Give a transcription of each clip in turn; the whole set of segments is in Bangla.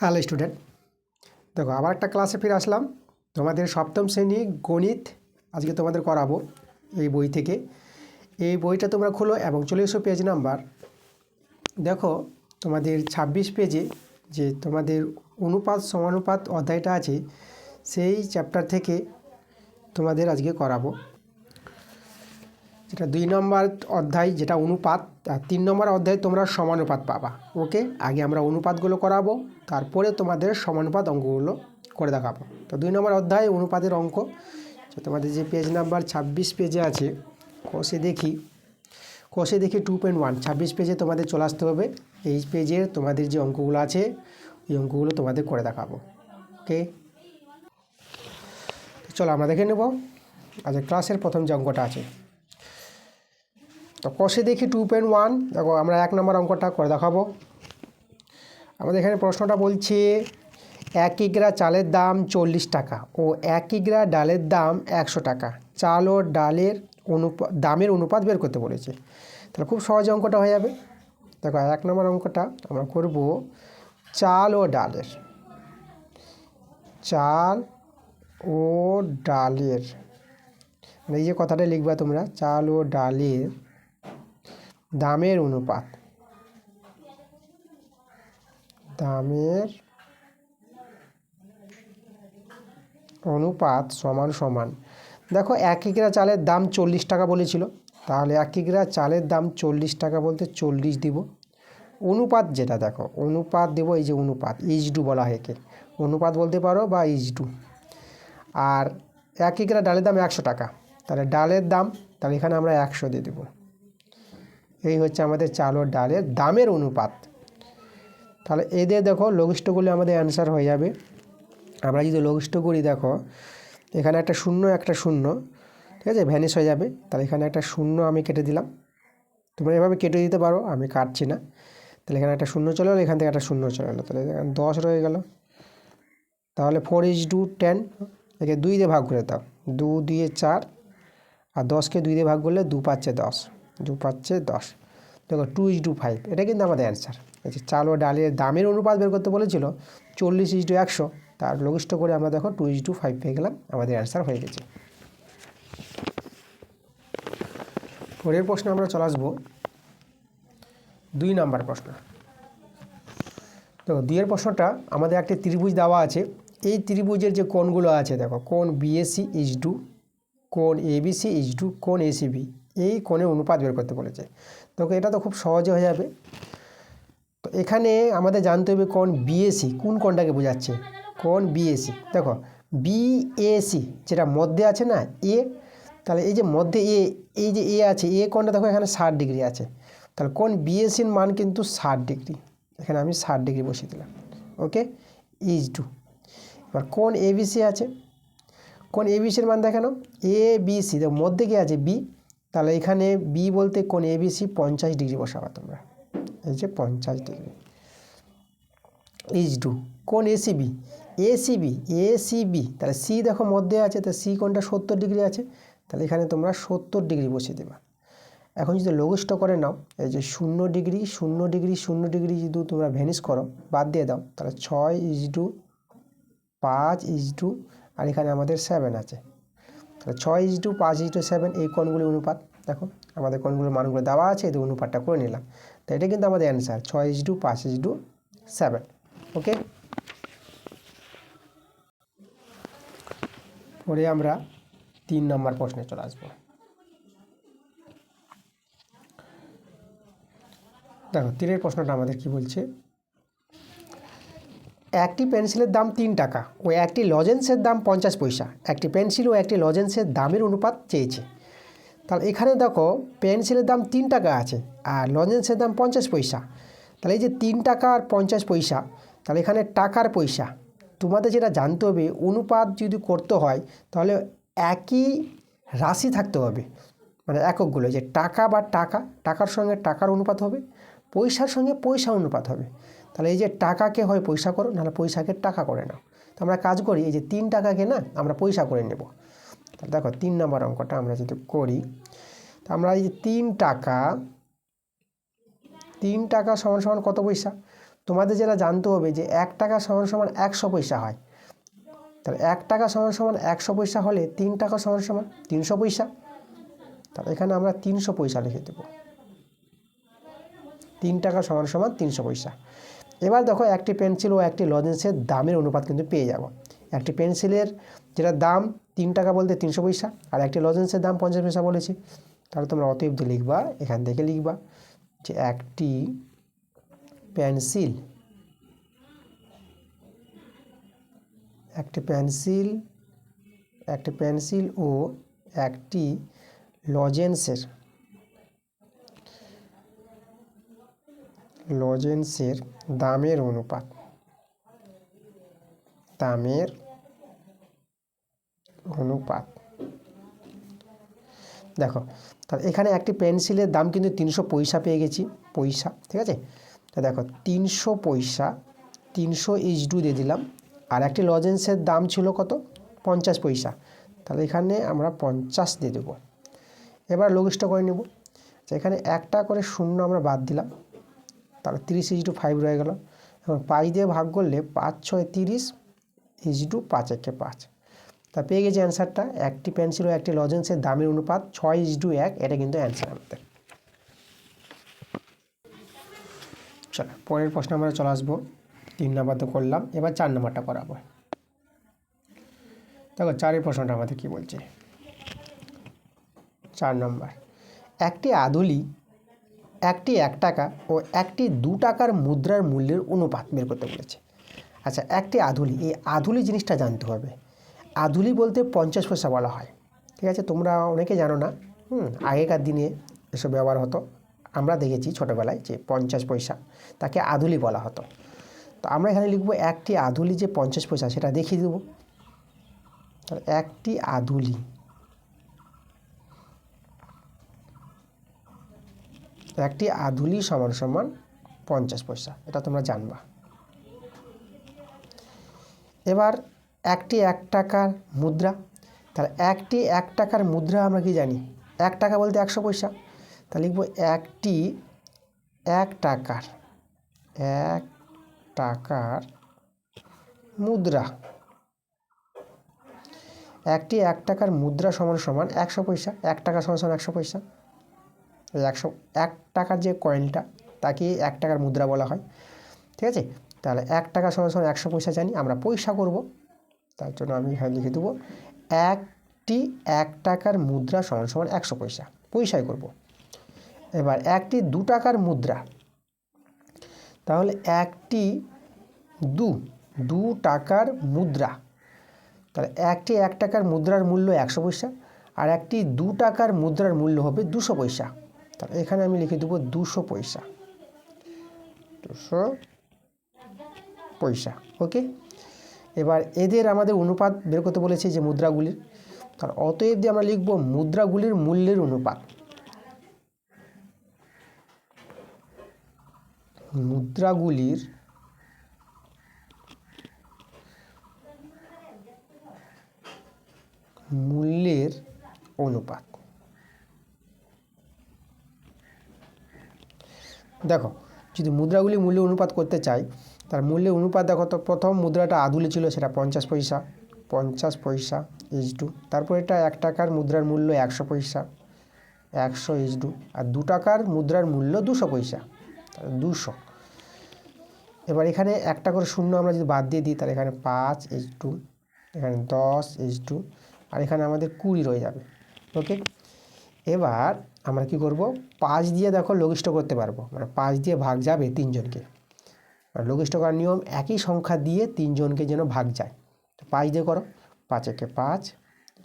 হ্যালো স্টুডেন্ট, দেখো আবার একটা ক্লাসে ফিরে আসলাম। তোমাদের সপ্তম শ্রেণী গণিত আজকে তোমাদের করাবো এই বই থেকে। এই বইটা তোমরা খোলো এবং চলে এসো পেজ নাম্বার। দেখো তোমাদের 26 পেজে যে তোমাদের অনুপাত সমানুপাত অধ্যায়টা আছে, সেই চ্যাপ্টার থেকে তোমাদের আজকে করাবো। যেটা 2 নম্বর অধ্যায় যেটা অনুপাত, আর 3 নম্বর অধ্যায় তোমরা সমানুপাত পাবা। ওকে, আগে আমরা অনুপাতগুলো করাবো, তারপরে তোমাদের সমানুপাত অঙ্কগুলো করে দেখাবো। তো 2 নম্বর অধ্যায় অনুপাতের অঙ্ক, তো তোমাদের যে পেজ নাম্বার 26 পেজে আছে, কষে দেখি 2.1 26 পেজে তোমাদের চলে আসতে হবে। এই পেজের তোমাদের যে অঙ্কগুলো আছে এই অঙ্কগুলো তোমাদের করে দেখাবো। ওকে, চলো আমরা দেখে নেব আজকে ক্লাসের প্রথম যে অঙ্কটা আছে। তো কষে দেখি 2.1, দেখো আমরা 1 নম্বর অঙ্কটা করে দেখাবো। আমাদের এখানে প্রশ্নটা বলছে 1 কিগ্রা চালের দাম 40 টাকা ও 1 কিগ্রা ডালের দাম 100 টাকা। চাল ও ডালের দামের অনুপাত বের করতে বলেছে। তাহলে খুব সহজে অঙ্কটা হয়ে যাবে। দেখো 1 নম্বর অঙ্কটা আমরা করব চাল ও ডালের, চাল ও ডালের, এই যে কথাটা লিখবা তোমরা, চাল ও ডালের দামের অনুপাত, দামের অনুপাত সমান সমান। দেখো 1 কিগ্রা চালের দাম 40 টাকা বলেছিল, তাহলে 1 কিগ্রা চালের দাম 40 টাকা বলতে 40 দিব। অনুপাত যেটা দেখো, অনুপাত দেব, এই যে অনুপাত, ইজডু বলা হয় একে, অনুপাত বলতে পারো বা ইজডু। আর 1 কিগ্রা ডালের দাম 100 টাকা, তাহলে ডালের দাম, তাহলে এখানে আমরা 100 দিয়ে দেবো। এই হচ্ছে আমাদের চাল ও ডালের দামের অনুপাত। তাহলে এদের দেখো লঘিষ্ঠ করলে আমাদের অ্যান্সার হয়ে যাবে। আমরা যদি লঘিষ্ঠ করি, দেখো এখানে একটা শূন্য, ঠিক আছে, ভ্যানিশ হয়ে যাবে। তাহলে এখানে একটা শূন্য আমি কেটে দিলাম, তোমরা এভাবে কেটে দিতে পারো, আমি কাটছি না। তাহলে এখানে একটা শূন্য চলে গেলো, এখান থেকে একটা শূন্য চলে গেলো, তাহলে এখানে 10 রয়ে গেল। তাহলে 4:10, একে 2 দিয়ে ভাগ করে দাও, 2 দিয়ে 4, আর 10কে 2 দিয়ে ভাগ করলে 2 পাচ্ছে 10, 2 পাচ্ছে 10। দেখো 2:5, এটা কিন্তু আমাদের অ্যান্সার। এই যে চাল ও ডালের দামের অনুপাত বের করতে বলেছিল 40:100, তার লঘিষ্ঠ করে আমরা দেখো 2:5 পেয়ে গেলাম, আমাদের অ্যান্সার হয়ে গেছে। পরের প্রশ্নে আমরা চলে আসবো 2 নম্বর প্রশ্ন। দেখো 2 এর প্রশ্নটা, আমাদের একটা ত্রিভুজ দেওয়া আছে। এই ত্রিভুজের যে কোণগুলো আছে, দেখো কোণ বিএসি ইজডু, কোণ এবিসি ইজডু, কোণ এসিবি, এই কোণের অনুপাত বের করতে বলেছে। দেখো এটা তো খুব সহজে হয়ে যাবে। তো এখানে আমাদের জানতে হবে কোণ বিএসি কোন কোণটাকে বোঝাচ্ছে। কোণ বিএসি, দেখো বিএসি যেটা মধ্যে আছে না এ, তাহলে এই যে মধ্যে এ, এই যে এ আছে, এ কোণটা দেখো এখানে 60 ডিগ্রি আছে, তাহলে কোণ বিএসির মান কিন্তু 60 ডিগ্রি। এখানে আমি 60 ডিগ্রি বসিয়ে দিলাম। ওকে, ইজ টু। এবার কোণ এবিসি আছে, কোণ এবিসির মান দেখানো, এ বি সি, দেখো মধ্যে কি আছে বি, তাহলে এখানে বি বলতে কোণ এবিসি 50 ডিগ্রি বসাবা তোমরা, এই যে 50 ডিগ্রি। ইজ টু কোণ এসিবি, এসিবি, তাহলে সি দেখো মধ্যে আছে, তো সি কোণটা 70 ডিগ্রি আছে, তাহলে এখানে তোমরা 70 ডিগ্রি বসিয়ে দেবা। এখন যদি লঘিষ্ঠ করে নাও, এই যে 0 ডিগ্রি 0 ডিগ্রি 0 ডিগ্রি যদি তোমরা ভ্যানিশ করো, বাদ দিয়ে দাও, তাহলে 6:5, আর এখানে আমাদের 7 আছে, তাহলে 6:5:7, এই কোণগুলি অনুপাত। দেখো আমাদের কোণগুলোর মানগুলো দেওয়া আছে, এই অনুপাতটা করে নিলাম। তো এটা কিন্তু আমাদের অ্যান্সার 6:5:7। ওকে, পরে আমরা 3 নম্বর প্রশ্নে চলে আসবো। দেখো 3 প্রশ্নটা আমাদের কি বলছে, একটি পেন্সিলের দাম 3 টাকা ও একটি লজেন্সের দাম 50 পয়সা। একটি পেন্সিল ও একটি লজেন্সের দামের অনুপাত চেয়েছে। তাহলে এখানে দেখো পেন্সিলের দাম 3 টাকা আছে আর লজেন্সের দাম 50 পয়সা। তাহলে এই যে 3 টাকা আর 50 পয়সা, তাহলে এখানে টাকার পয়সা। তোমাদের যেটা জানতে হবে, অনুপাত যদি করতে হয় তাহলে একই রাশি থাকতে হবে, মানে এককগুলো, যে টাকা বা টাকার সঙ্গে টাকার অনুপাত হবে, পয়সার সঙ্গে পয়সা অনুপাত হবে। তাহলে এই যে টাকাকে হয় পয়সা করো, নাহলে পয়সাকে টাকা করে নাও। তো আমরা কাজ করি, এই যে 3 টাকাকে না আমরা পয়সা করে নেব। তাহলে দেখো 3 নম্বর অঙ্কটা আমরা যদি করি, তো আমরা এই যে 3 টাকা সমান সমান কত পয়সা, তোমাদের যেটা জানতে হবে যে 1 টাকা সমান সমান 100 পয়সা হয়, তাহলে 1 টাকা সমান সমান 100 পয়সা হলে 3 টাকা সমান সমান 300 পয়সা। তাহলে এখানে আমরা 300 পয়সা লিখে দেবো। 3 টাকা সমান সমান 300 পয়সা। এবার দেখো একটি পেন্সিল ও একটি লজেন্সের দামের অনুপাত কিন্তু পেয়ে যাব। একটি পেন্সিলের যেটা দাম 3 টাকা বলতে 300 পয়সা, আর একটি লজেন্সের দাম 50 পয়সা বলেছি। তাহলে তোমরা অতএব লিখবা, এখান থেকে লিখবা যে একটি পেন্সিল ও একটি লজেন্সের দামের অনুপাত দেখো, তাহলে এখানে একটি পেন্সিলের দাম কিন্তু 300 পয়সা পেয়ে গেছি, পয়সা, ঠিক আছে। তো দেখো 300 পয়সা 300 ইজডু দিয়ে দিলাম, আর একটি লজেন্সের দাম ছিল কত, 50 পয়সা, তাহলে এখানে আমরা 50 দিয়ে দেবো। এবার লঘিষ্ঠ করে নেব, তো এখানে একটা করে শূন্য আমরা বাদ দিলাম, তাহলে 30:5 রয়ে গেল। এবং 5 দিয়ে ভাগ করলে 5 6 30 5 1 5, তা পেয়ে গেছি অ্যান্সারটা। একটি পেন্সিল ও একটি লজেন্সের দামের অনুপাত 6:1, এটা কিন্তু অ্যান্সার আমাদের। চলো পরের প্রশ্ন আমরা চলে আসবো। 3 নাম্বার তো করলাম, এবার 4 নাম্বারটা করাবো। দেখো 4এর প্রশ্নটা আমাদের কি বলছে। 4 নম্বর, একটি আধুলি একটি 1 টাকা ও একটি 2 টাকার মুদ্রার মূল্যের অনুপাত বের করতে বলেছে। আচ্ছা, একটি আধুলি, এই আধুলি জিনিসটা জানতে হবে। আধুলি বলতে 50 পয়সা বলা হয়, ঠিক আছে। তোমরা অনেকে জানো না, আগেকার দিনে এসব ব্যবহার হতো। আমরা দেখেছি ছোটোবেলায় যে 50 পয়সা, তাকে আধুলি বলা হতো। তো আমরা এখানে লিখবো একটি আধুলি যে 50 পয়সা, সেটা দেখিয়ে দেবো। তাহলে একটি আধুলি সমান সমান 50 পয়সা, এটা তোমরা জানবা। এবার একটি 1 টাকার মুদ্রা, তাহলে একটি 1 টাকার মুদ্রা আমরা কি জানি, 1 টাকা বলতে 100 পয়সা, তাহলে লিখবো একটি 1 টাকার মুদ্রা। একটি 1 টাকার মুদ্রা সমান সমান 100 পয়সা। 1 টাকা সমান সমান 100 পয়সা। 1 টাকার যে কয়েনটা, তাকে 1 টাকার মুদ্রা বলা হয়, ঠিক আছে। তাহলে 1 টাকা সমান সমান 100 পয়সা জানি, আমরা পয়সা করব, তার জন্য আমি এখানে লিখে দেবো একটি 1 টাকার মুদ্রা সমান সমান 100 পয়সা, পয়সায় করব। এবার একটি 2 টাকার মুদ্রা, তাহলে একটি 2 টাকার মুদ্রা, তাহলে একটি 1 টাকার মুদ্রার মূল্য 100 পয়সা, আর একটি 2 টাকার মুদ্রার মূল্য হবে 200 পয়সা। তাহলে এখানে আমি লিখে দেবো 200 পয়সা, 200 পয়সা, ওকে। এবার এদের আমাদের অনুপাত বের করতে বলেছে যে মুদ্রাগুলির, তার অতএব দিয়ে আমরা লিখব মুদ্রাগুলির মূল্যের অনুপাত। মুদ্রাগুলির মূল্যের অনুপাত। দেখো, যদি মুদ্রাগুলির মূল্য অনুপাত করতে চাই, তার মূল্যের অনুপাত দেখো তো, প্রথম মুদ্রাটা আধুলি ছিল, সেটা 50 পয়সা, 50 পয়সা ইজডু। তারপর এটা 1 টাকার মুদ্রার মূল্য 100 পয়সা, 100 ইজডু। আর 2 টাকার মুদ্রার মূল্য 200 পয়সা, 200। এবার এখানে একটা করে শূন্য আমরা যদি বাদ দিয়ে দিই, তাহলে এখানে 5 ইজডু, এখানে 10 ইজডু, আর এখানে আমাদের 20 রয়ে যাবে, ওকে। এবার আমরা কি করব, 5 দিয়ে দেখো লঘিষ্ঠ করতে পারবো, মানে 5 দিয়ে ভাগ যাবে 3 জনকে। আর লঘিষ্ঠ করার নিয়ম, একই সংখ্যা দিয়ে 3 জনকে যেন ভাগ যায়। তো 5 দিয়ে করো, 5 একে 5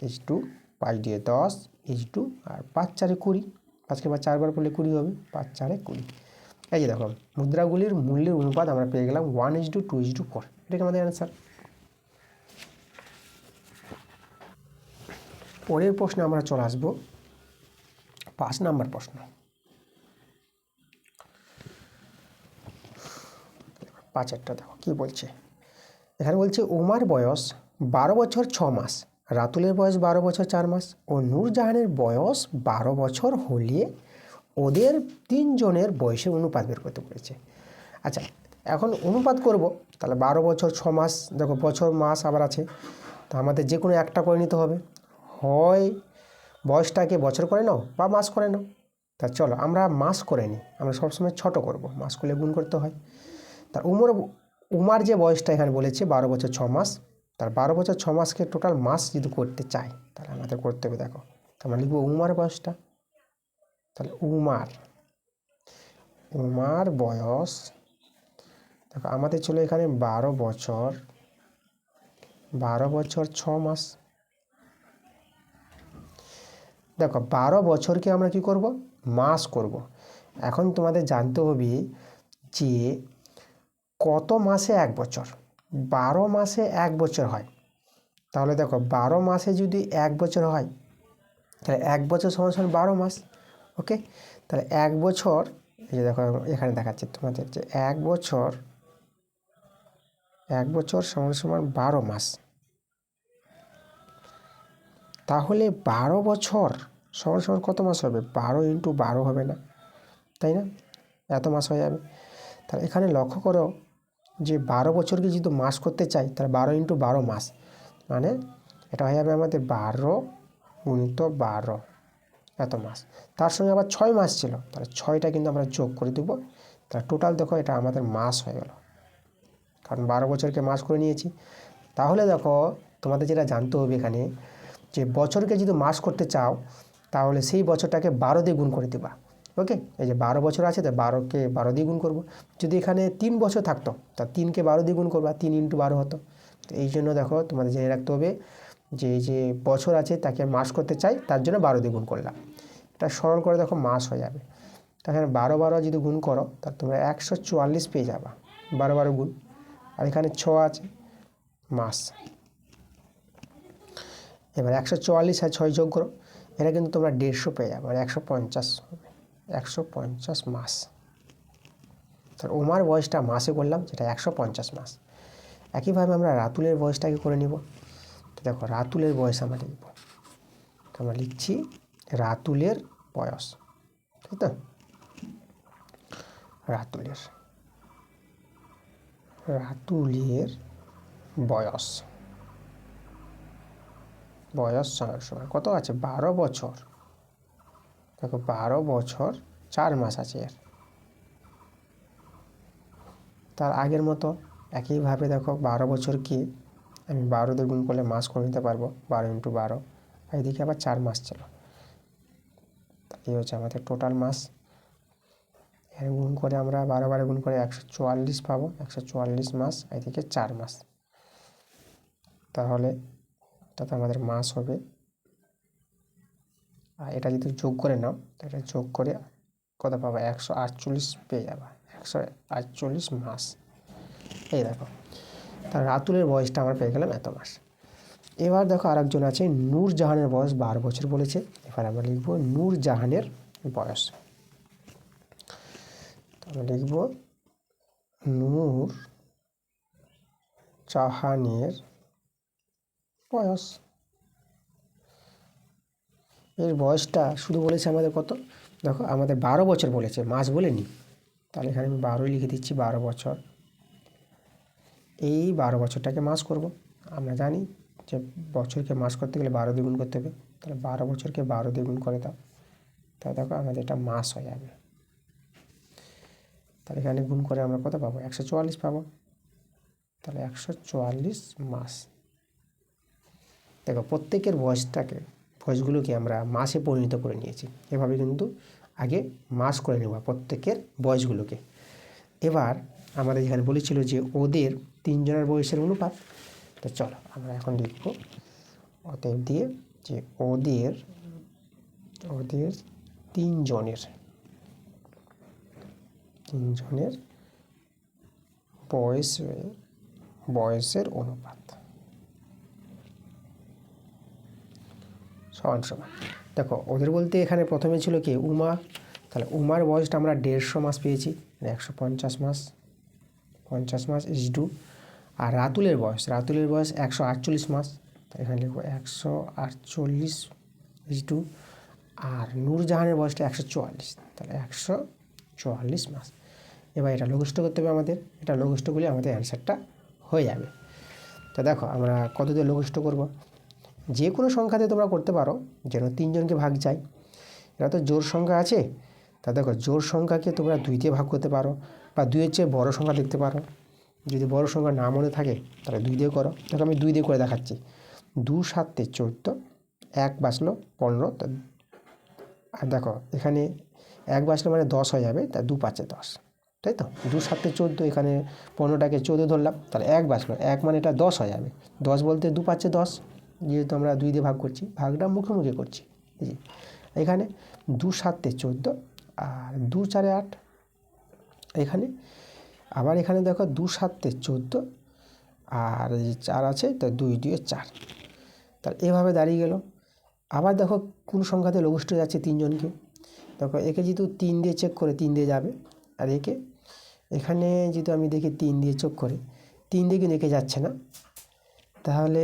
ইজডু, 5 দিয়ে 10 ইজডু, আর 5 4 20, 5কে 4 বার করলে 20 হবে, 5 4 20। এই যে দেখো, মুদ্রাগুলির মূল্যের অনুপাত আমরা পেয়ে গেলাম 1:2:4, এটাকে আমাদের অ্যান্সার। পরের প্রশ্নে আমরা চলে আসবো 5 নাম্বার প্রশ্ন। 5-এরটা দেখো কি বলছে। এখানে বলছে উমার বয়স 12 বছর 6 মাস, রাতুলের বয়স 12 বছর 4 মাস ও নূরজাহানের বয়স 12 বছর হলে ওদের 3 জনের বয়সের অনুপাত বের করতে বলেছে। আচ্ছা, এখন অনুপাত করব, তাহলে 12 বছর 6 মাস, দেখো বছর মাস আবার আছে, তা আমাদের যে কোনো একটা করে নিতে হবে, হয় বয়সটাকে বছর করে নাও বা মাস করে নাও। তা চলো আমরা মাস করে নিই, আমরা সবসময় ছোট করব, মাস করলে গুণ করতে হয়। তার উমার যে বয়সটা এখানে বলেছে 12 বছর 6 মাস, তার 12 বছর 6 মাসকে টোটাল মাস যদি করতে চাই তাহলে আমাদের করতে হবে, দেখো আমরা লিখবো উমার বয়সটা, তাহলে উমার বয়স, দেখো আমাদের ছিল এখানে 12 বছর 6 মাস। দেখো 12 বছরকে আমরা কি করব, মাস করব। এখন তোমাদের জানতে হবে যে কত মাসে 1 বছর, 12 মাসে 1 বছর হয়, তাহলে দেখো 12 মাসে যদি 1 বছর হয় তাহলে 1 বছর সমান সমান 12 মাস। ওকে, তাহলে 1 বছর, এই যে দেখো এখানে দেখাচ্ছে তোমাদের যে 1 বছর সমান সমান 12 মাস। তাহলে 12 বছর সমান সমান কত মাস হবে, 12 ইন্টু 12 হবে না, তাই না, এত মাস হয়ে যাবে। তাহলে এখানে লক্ষ্য করো যে 12 বছরকে যদি মাস করতে চাই তাহলে 12 ইন্টু 12 মাস, মানে এটা হয়ে যাবে আমাদের 12 গুণিত 12, এত মাস। তার সঙ্গে আবার 6 মাস ছিল, তাহলে 6টা কিন্তু আমরা যোগ করে দেবো, তাহলে টোটাল দেখো এটা আমাদের মাস হয়ে গেল, কারণ 12 বছরকে মাস করে নিয়েছি। তাহলে দেখো তোমাদের যেটা জানতে হবে এখানে, যে বছরকে যদি মাস করতে চাও তাহলে সেই বছরটাকে 12 দিয়ে গুণ করে দেবা। ওকে, এই যে 12 বছর আছে, তো 12কে 12 দিয়ে গুণ করবো। যদি এখানে 3 বছর থাকতো তা 3কে 12 দিয়ে গুণ করবা, 3 ইন্টু 12 হতো। তো এই জন্য দেখো তোমাদের জেনে রাখতে হবে যে এই যে বছর আছে তাকে মাস করতে চাই, তার জন্য 12 দিয়ে গুণ করলাম। এটা সরল করে দেখো মাস হয়ে যাবে। তো এখানে 12 যদি গুণ করো তাহলে তোমরা 144 পেয়ে যাবা, 12 গুণ, আর এখানে 6 আছে মাস। এবার 144 আর 6 যোগ করো, এটা কিন্তু তোমরা 150 পেয়ে যাবে, মানে 150 হবে, 150 মাস। তাহলে উমার বয়সটা মাসে করলাম, যেটা 150 মাস। একইভাবে আমরা রাতুলের বয়সটাকে করে নিব। তো দেখো রাতুলের বয়স আমরা লিখব, তো আমরা লিখছি রাতুলের বয়স, ঠিক তো, রাতুলের বয়স সমান সমান কত আছে, 12 বছর, দেখো 12 বছর 4 মাস আছে এর। তার আগের মতো একইভাবে দেখো 12 বছরকে আমি 12 দিয়ে গুণ করলে মাস করে নিতে পারবো, 12 ইন্টু 12, আর এদিকে আবার 4 মাস ছিল, এই হচ্ছে আমাদের টোটাল মাস। এর গুণ করে আমরা 12 গুণ করে 144 পাবো, 144 মাস, এদিকে 4 মাস। তাহলে তাতে আমাদের মাস হবে, আর এটা যদি যোগ করে নাও, এটা যোগ করে কত পাবো, 148 পেয়ে যাবা, 148 মাস। এই দেখো, তার রাতুলের বয়সটা আমরা পেয়ে গেলাম এত মাস। এবার দেখো আরেকজন আছে, নূরজাহানের বয়স 12 বছর বলেছে। এবার আমরা লিখবো নূরজাহানের বয়স, আমরা লিখব নূরজাহানের বয়স। এর বয়সটা শুধু বলেছে আমাদের কত, দেখো আমাদের 12 বছর বলেছে, মাস বলেনি, তাহলে এখানে আমি 12 লিখে দিচ্ছি, 12 বছর। এই 12 বছরটাকে মাস করব। আমরা জানি যে বছরকে মাস করতে গেলে 12 দিয়ে গুণ করতে হবে, তাহলে 12 বছরকে 12 দিয়ে গুণ করে দাও, তাহলে দেখো আমাদের এটা মাস হয়ে যাবে। তাহলে এখানে গুণ করে আমরা কত পাবো, 144 পাবো, তাহলে 144 মাস। দেখো প্রত্যেকের বয়সগুলোকে আমরা মাসে পরিণত করে নিয়েছি, এভাবে কিন্তু আগে মাস করে নেব প্রত্যেকের বয়সগুলোকে। এবার আমাদের এখানে বলেছিল যে ওদের 3 জনের বয়সের অনুপাত, তো চলো আমরা এখন লিখব অতএব দিয়ে যে ওদের 3 জনের বয়সের অনুপাত সমান সমান। দেখো ওদের বলতে এখানে প্রথমে ছিল কি উমা, তাহলে উমার বয়সটা আমরা 150 মাস পেয়েছি, 150 মাস, 50 মাস ইজ টু। আর রাতুলের বয়স 148 মাস, তাই এখানে লিখবো 148 ইজ টু। আর নূরজাহানের বয়সটা 144, তাহলে 144 মাস। এবার এটা লঘিষ্ঠ করতে হবে আমাদের, এটা লঘিষ্ঠ করলে আমাদের অ্যান্সারটা হয়ে যাবে। তো দেখো আমরা কত দিয়ে লঘিষ্ঠ করব, যে কোনো সংখ্যা দিয়ে তোমরা করতে পারো, যেন 3 জনকে ভাগ যায়। এটা তো জোড় সংখ্যা আছে, তা দেখো জোড় সংখ্যাকে তোমরা 2 দিয়ে ভাগ করতে পারো, বা 2-এর চেয়ে বড়ো সংখ্যা দেখতে পারো। যদি বড় সংখ্যা না মনে থাকে তাহলে 2 দিয়ে করো। দেখো আমি 2 দিয়ে করে দেখাচ্ছি। 2 7 14, 1 বাঁচলো 15, আর দেখো এখানে 1 বাঁচলো মানে 10 হয়ে যাবে, তা 2 5 10, তাই তো। 2 7 14, এখানে 15টাকে 14 ধরলাম, তাহলে 1 বাঁচলো, 1 মানে এটা 10 হয়ে যাবে। 10 বলতে 2 5 10, যেহেতু আমরা 2 দিয়ে ভাগ করছি, ভাগটা মুখে মুখে করছি। জি, এখানে 2 7 14 আর 2 4 8, এখানে আবার এখানে দেখো 2 7 14 আর 4 আছে, তো 2 2 4, তাহলে এভাবে দাঁড়িয়ে গেল। আবার দেখো কোন সংখ্যাতে লঘিষ্ঠ যাচ্ছে 3 জনকে, দেখো একে যেহেতু 3 দিয়ে চেক করে 3 দিয়ে যাবে, আর একে এখানে যেহেতু আমি দেখি 3 দিয়ে চেক করে 3 দিয়ে কিন্তু একে যাচ্ছে না, তাহলে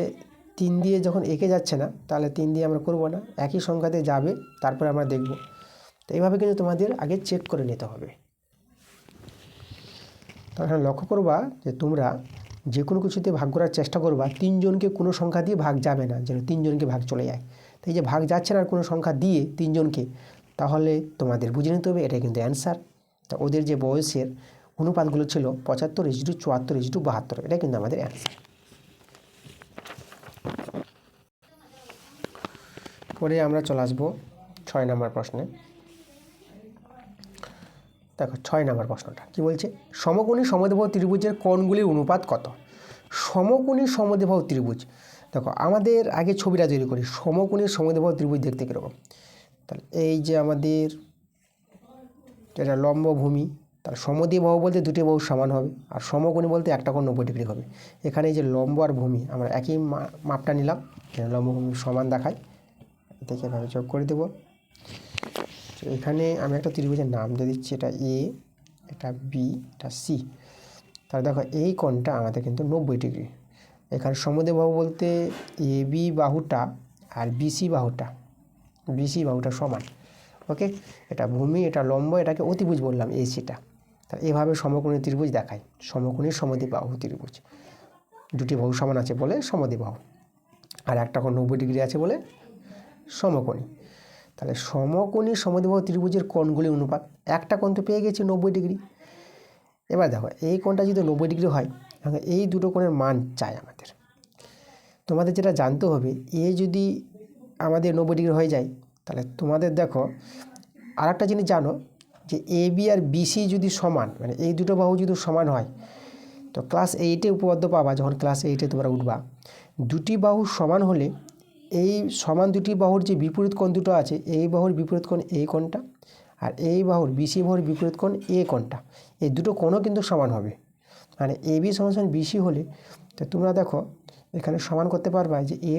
3 দিয়ে যখন একে যাচ্ছে না তাহলে 3 দিয়ে আমরা করব না, একই সংখ্যাতে যাবে তারপরে আমরা দেখব। তো এইভাবে কিন্তু তোমাদের আগে চেক করে নিতে হবে। তখন লক্ষ্য করবা যে তোমরা যে কোনো কিছুতে ভাগ করার চেষ্টা করবা, 3 জনকে কোনো সংখ্যা দিয়ে ভাগ যাবে না, যেন 3 জনকে ভাগ চলে যায়। তো এই যে ভাগ যাচ্ছে না কোনো সংখ্যা দিয়ে 3 জনকে, তাহলে তোমাদের বুঝে নিতে হবে এটাই কিন্তু অ্যান্সার। তা ওদের যে বয়সের অনুপাতগুলো ছিল 75:74:72, এটা কিন্তু আমাদের অ্যান্সার। পরে আমরা চলে আসবো 6 নম্বর প্রশ্নে। দেখো 6 নম্বর প্রশ্নটা কি বলছে, সমকোণী সমদ্বিবাহু ত্রিভুজের কোণগুলির অনুপাত কত? সমকোণী সমদ্বিবাহু ত্রিভুজ, দেখো আমাদের আগে ছবিটা তৈরি করি, সমকোণী সমদ্বিবাহু ত্রিভুজ দেখতে কীরকম। তাহলে এই যে আমাদের এটা লম্ব ভূমি, তার সমদ্বিবাহু বলতে দুটি বাহু সমান হবে, আর সমকোণী বলতে একটা কোণ 90 ডিগ্রি হবে। এখানে এই যে লম্ব আর ভূমি আমরা একই মাপটা নিলাম, লম্ব ভূমি সমান দেখায়, দেখে এভাবে যোগ করে দেবো। এখানে আমি একটা ত্রিভুজের নাম দিয়ে দিচ্ছি, এটা এ, এটা বি, এটা সি। তাহলে দেখো এই কোণটা আমাদের কিন্তু 90 ডিগ্রি। এখানে সমদ্বিবাহু বলতে এ বি বাহুটা আর বিসি বাহুটা সমান। ওকে, এটা ভূমি, এটা লম্ব, এটাকে অতিভুজ বললাম এসিটা। তাহলে এভাবে সমকোণী ত্রিভুজ দেখায়, সমকোণী সমদ্বিবাহু ত্রিভুজ। দুটি বাহু সমান আছে বলে সমদ্বিবাহু, আর একটা কোণ 90 ডিগ্রি আছে বলে সমকোণী। তাহলে সমকোণী সমদ্বিবাহু ত্রিভুজের কোণগুলি অনুপাত, একটা কোণ তো পেয়ে গেছি 90 ডিগ্রি। এবার দেখো এই কোণটা যদি 90 ডিগ্রি হয়, তাহলে এই দুটো কোণের মান চাই আমাদের। তোমাদের যেটা জানতে হবে, এ যদি আমাদের 90 ডিগ্রি হয়ে যায়, তাহলে তোমাদের দেখো আর একটা জিনিস জানো, যে এ বি আর বিসি যদি সমান, মানে এই দুটো বাহু যদি সমান হয়, তো ক্লাস 8-এ উপপাদ্য পাবা, যখন ক্লাস 8-এ তোমরা উঠবা, দুটি বাহু সমান হলে এই সমান দুটি বাহুর যে বিপরীত কোণ দুটো আছে, এই বাহুর বিপরীত কোণ এই কোণটা, আর এই বাহুর বিসি বাহুর বিপরীত কোণ এ কোণটা, এই দুটো কোণও কিন্তু সমান হবে। মানে এ বি সমান সমান বিসি হলে, তো তোমরা দেখো এখানে সমান করতে পারবা যে এ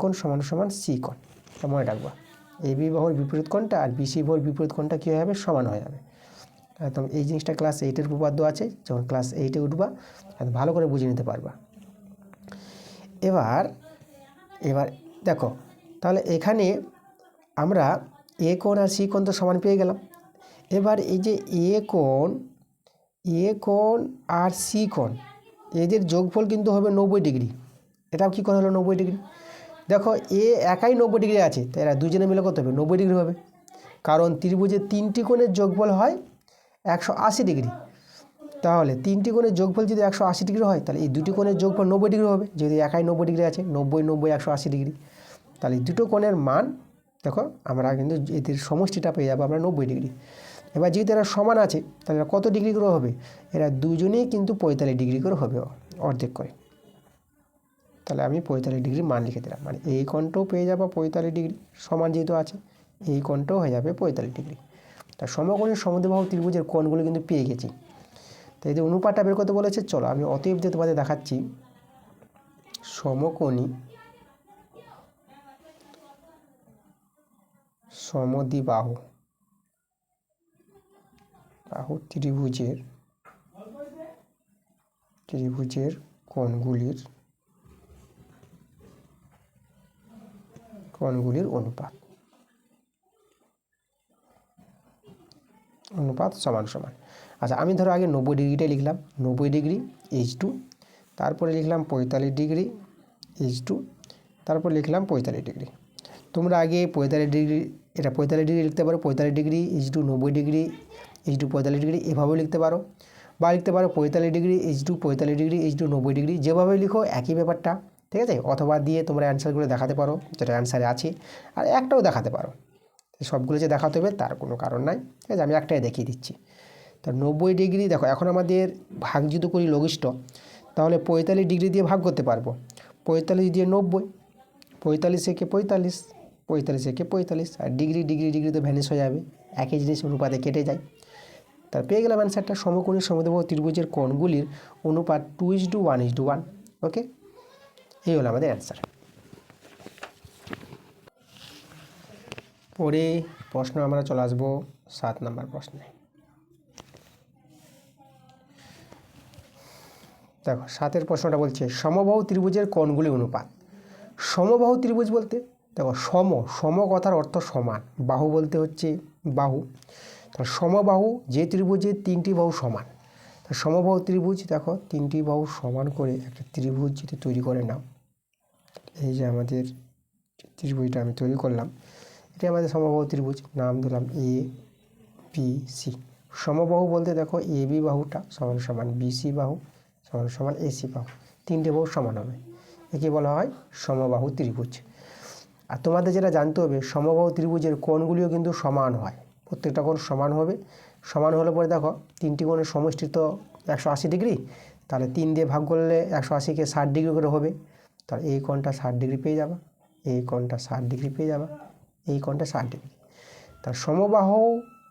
কোণ সমান সমান সি কোণ, মনে রাখবা। এ বি বাহুর বিপরীত কোণটা আর বিসি বাহুর বিপরীত কোণটা কী হয়ে যাবে, সমান হয়ে যাবে। একদম এই জিনিসটা ক্লাস 8-এর উপপাদ্য আছে, যখন ক্লাস 8-এ উঠবা ভালো করে বুঝে নিতে পারবা। এবার দেখো, তাহলে এখানে আমরা এ কোণ আর সি কোণ তো সমান পেয়ে গেলাম। এবার এই যে এ কোণ আর সি কোণ, এদের যোগফল কিন্তু হবে 90 ডিগ্রি। এটাও কী কোণ হলো 90 ডিগ্রি। দেখো এ একাই 90 ডিগ্রি আছে, তাই এরা দুজনে মিলে কত হবে, 90 ডিগ্রি হবে। কারণ ত্রিভুজের 3টি কোণের যোগফল হয় 180 ডিগ্রি। তাহলে 3টি কোণের যোগফল যদি 180 ডিগ্রি হয়, তাহলে এই দুটি কোণের যোগফল 90 ডিগ্রি হবে, যদি একাই 90 ডিগ্রি আছে, 90 90 180 ডিগ্রি। তাহলে এই দুটো কোণের মান দেখো আমরা কিন্তু এদের সমষ্টিটা পেয়ে যাবো আমরা 90 ডিগ্রি। এবার যেহেতু এরা সমান আছে, তাহলে কত ডিগ্রি করে হবে, এরা দুজনেই কিন্তু 45 ডিগ্রি করে হবে, অর্ধেক করে। তাহলে আমি 45 ডিগ্রি মান লিখে দিলাম, মানে এই কোণটাও পেয়ে যাবো 45 ডিগ্রি, সমান যেহেতু আছে, এই কোণটাও হয়ে যাবে 45 ডিগ্রি। তা সমকোণী সমদ্বিবাহু ত্রিভুজের কোণগুলো কিন্তু পেয়ে গেছি। তো এই যে অনুপাতটা বের করতে বলেছে, চলো আমি অতএব দিয়ে তোমাদের দেখাচ্ছি। সমকোণী সমদ্বিবাহু ত্রিভুজের কোণগুলির অনুপাত সমান সমান। আচ্ছা আমি ধরো আগে 90 ডিগ্রিটাই লিখলাম, 90 ডিগ্রি H2, তারপরে লিখলাম 45 ডিগ্রি H2, তারপর লিখলাম 45 ডিগ্রি। তোমরা আগে 45 ডিগ্রি, এটা 45 ডিগ্রি লিখতে পারো, 45 degree H2, 90 degree H2, 45 degree এভাবেও লিখতে পারো, বা লিখতে পারো 45 degree H2, 45 degree H2, 90 degree, যেভাবে লিখো একই ব্যাপারটা, ঠিক আছে। অথবা দিয়ে তোমরা অ্যান্সারগুলো দেখাতে পারো যেটা অ্যান্সারে আছে, আর একটাও দেখাতে পারো, সবগুলো যে দেখাতে হবে তার কোনো কারণ নাই, ঠিক আছে। আমি একটাই দেখিয়ে দিচ্ছি। তো 90 ডিগ্রি দেখো, এখন আমাদের ভাগ যদি করি লঘিষ্ঠ, তাহলে 45 ডিগ্রি দিয়ে ভাগ করতে পারবো, 45 দিয়ে 90, 45 একে 45, 45 একে 45, আর ডিগ্রি ডিগ্রি ডিগ্রি তো ভ্যানিশ হয়ে যাবে, একই জিনিস অনুপাতে কেটে যায়। তার পেয়ে গেলাম অ্যান্সারটা, সমকোণী সমদ্বিবাহু ত্রিভুজের কোণগুলির অনুপাত 2:1:1। ওকে, এই হলো আমাদের অ্যান্সার। পরে প্রশ্ন আমরা চলে আসবো 7 নম্বর প্রশ্নে। দেখো 7এর প্রশ্নটা বলছে সমবাহু ত্রিভুজের কোণগুলি অনুপাত। সমবাহু ত্রিভুজ বলতে দেখো সম কথার অর্থ সমান, বাহু বলতে হচ্ছে বাহু, তাহলে সমবাহু যে ত্রিভুজের 3টি বাহু সমান। তা সমবাহু ত্রিভুজ দেখো 3টি বাহু সমান করে একটা ত্রিভুজ যদি তৈরি করে নাও, এই যে আমাদের ত্রিভুজটা আমি তৈরি করলাম, এটা আমাদের সমবাহু ত্রিভুজ, নাম দিলাম এ বি সি। সমবাহু বলতে দেখো এ বি বাহুটা সমান সমান বিসি বাহু সমান সমান এসি বাহু, 3টে বাহু সমান হবে, একে বলা হয় সমবাহু ত্রিভুজ। আর তোমাদের যেটা জানতে হবে, সমবাহু ত্রিভুজের কোণগুলিও কিন্তু সমান হয়, প্রত্যেকটা কোণ সমান হবে। সমান হলে পরে দেখো 3টি কোণের সমষ্টি তো 180 ডিগ্রি, তাহলে 3 দিয়ে ভাগ করলে 180কে 60 ডিগ্রি করে হবে, তাহলে এই কোণটা 60 ডিগ্রি পেয়ে যাবা, এই কোণটা 60 ডিগ্রি পেয়ে যাবা, এই কোণটা 60 ডিগ্রি। তার সমবাহু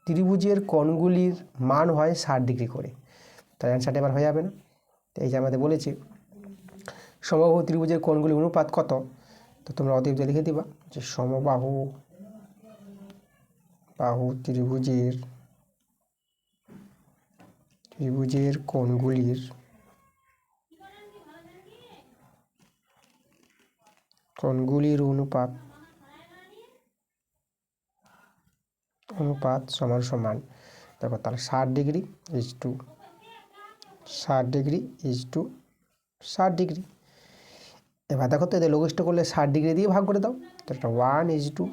ত্রিভুজের কোণগুলির মান হয় 60 ডিগ্রি করে, তার অ্যান্সারটা এবার হয়ে যাবে না। তো এই যে আমাদের বলেছি সমবাহু ত্রিভুজের কোণগুলি অনুপাত কত, তো তোমরা অতএব লিখে দিবা যে সমবাহু ত্রিভুজের কোণগুলির অনুপাত সমান সমান দেখো তাহলে 60 degree H2, 60 degree H2, 60 degree. এবার দেখো তো এদের লঘিষ্ঠ করলে 60 ডিগ্রি দিয়ে ভাগ করে দাও, তো এটা 1:1,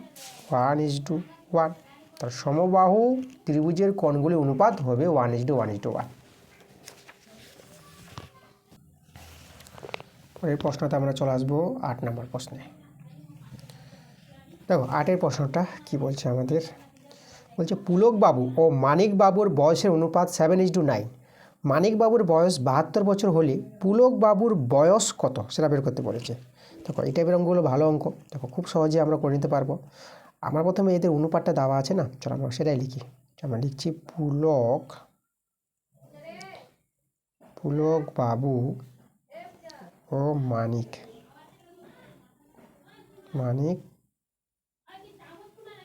1:1। তার সমবাহু ত্রিভুজের কোণগুলি অনুপাত হবে 1:1:1। এই প্রশ্নতে আমরা চলে আসবো 8 নম্বর প্রশ্নে। দেখো 8এর প্রশ্নটা কি বলছে আমাদের, বলছে পুলক বাবু ও মানিক বাবুর বয়সের অনুপাত 7:9। মানিক বাবুর বয়স 72 বছর হলে পুলক বাবুর বয়স কত সেটা বের করতে বলেছে। দেখো এই টাইপের অঙ্কগুলো ভালো অঙ্ক, দেখো খুব সহজে আমরা করে নিতে পারবো। আমার প্রথমে এদের অনুপাতটা দেওয়া আছে না, চলো আমরা সেটাই লিখি। আমরা লিখছি পুলক বাবু ও মানিক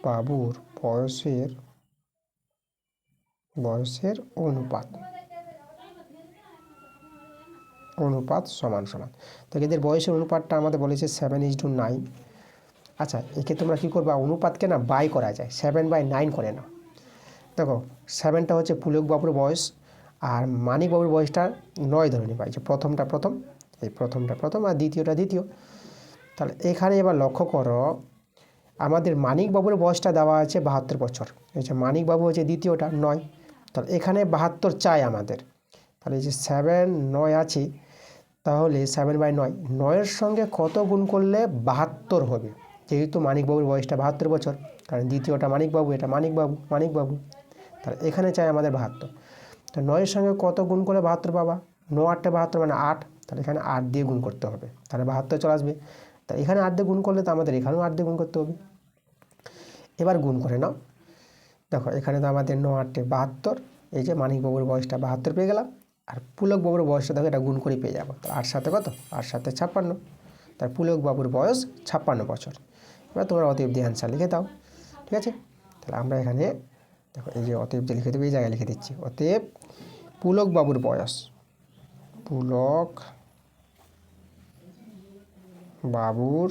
বাবুর বয়সের অনুপাত সমান সমান। তো এদের বয়সের অনুপাতটা আমাদের বলেছে 7:9। আচ্ছা একে তোমরা কী করবা, অনুপাতকে না বাই করা যায়, 7/9 করে নাও। দেখো 7টা হচ্ছে পুলক বাবুর বয়স, আর মানিক বাবুর বয়সটা 9 ধরে নিবা, যে প্রথমটা প্রথম, এই প্রথমটা প্রথম আর দ্বিতীয়টা দ্বিতীয়। তাহলে এখানে এবার লক্ষ্য করো আমাদের মানিক বাবুর বয়সটা দেওয়া আছে 72 বছর, এই যে মানিক বাবু হচ্ছে দ্বিতীয়টা 9, তাহলে এখানে 72 চাই আমাদের। তাহলে এই যে 7 9 আছে, তাহলে 7/9, 9-এর সঙ্গে কত গুণ করলে 72 হবে, যেহেতু মানিকবাবুর বয়সটা 72 বছর, কারণ দ্বিতীয়টা মানিকবাবু, এটা মানিকবাবু। তাহলে এখানে চাই আমাদের 72। তো 9-এর সঙ্গে কত গুণ করলে 72 পাবা, 9 8 72 মানে 8, তাহলে এখানে 8 দিয়ে গুণ করতে হবে, তাহলে 72 চলে আসবে। তা এখানে 8 দিয়ে গুণ করলে তো আমাদের এখানেও 8 দিয়ে গুণ করতে হবে। এবার গুণ করে নাও, দেখো এখানে তো আমাদের 9 8 72, এই যে মানিকবাবুর বয়সটা 72 পেয়ে গেলাম, আর পুলক বাবুর বয়সটা দেখো এটা গুণ করে পেয়ে যাবো, তাহলে 8 সাথে কত, 8 সাথে 56, তার পুলক বাবুর বয়স 56 বছর। এবার তোমরা অতএব দিয়ে অ্যান্সার লিখে দাও, ঠিক আছে। তাহলে আমরা এখানে দেখো এই যে অতএব দিয়ে লিখে দেবো, এই জায়গায় লিখে দিচ্ছি অতএব পুলক বাবুর বয়স পুলক বাবুর